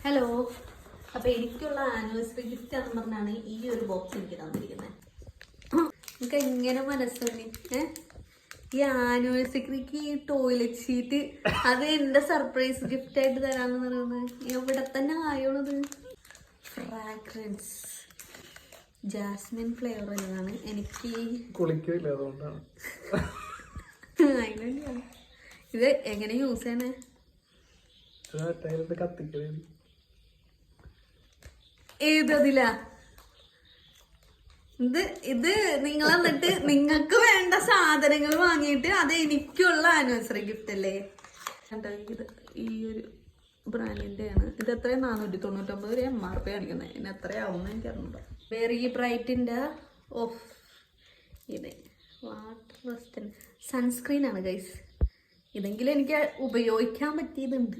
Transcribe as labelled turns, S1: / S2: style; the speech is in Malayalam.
S1: ഹലോ, അപ്പോൾ എനിക്കുള്ള ആനിവേഴ്സറി ഗിഫ്റ്റ് എന്ന് പറഞ്ഞാണ് ഈ ഒരു ബോക്സ് എനിക്ക് തന്നിരിക്കുന്നത്. എനിക്ക് എങ്ങനെ മനസ്സോന്നി ഈ ആനിവേഴ്സറിക്ക് ഈ ടോയ്ലറ്റ് ഷീറ്റ് അത് എൻ്റെ സർപ്രൈസ് ഗിഫ്റ്റ് ആയിട്ട് തരാമെന്ന് പറയുന്നത്. ഇവിടെ തന്നെ ആയോളത് ഫ്രാഗ്രൻസ് ജാസ്മിൻ ഫ്ലേവർ ഉള്ളതാണ്. എനിക്ക്
S2: കുളിക്കില്ല, അതുകൊണ്ടാണ്.
S1: അതിനുവേണ്ടിയാണ്. ഇത് എങ്ങനെ യൂസ് ചെയ്യണേ? ഏതതില ഇത് നിങ്ങൾ എന്നിട്ട് നിങ്ങൾക്ക് വേണ്ട സാധനങ്ങൾ വാങ്ങിയിട്ട് അത് എനിക്കുള്ള ആനിവേഴ്സറി ഗിഫ്റ്റ് അല്ലേ? ഇത് ഈ ഒരു ബ്രാൻഡിന്റെ ആണ്. ഇത് എത്രയും 499 MRP കാണിക്കുന്നത്. ഇതിന് എത്രയാവുമെന്ന് എനിക്ക് അറിഞ്ഞൂടാ. വെരി ബ്രൈറ്റിന്റെ ഓഫ് ഇത് വാട്ടർ റെസിസ്റ്റന്റ് സൺസ്ക്രീൻ ആണ് ഗൈസ്. ഇതെങ്കിലും എനിക്ക് ഉപയോഗിക്കാൻ പറ്റിയതുണ്ട്.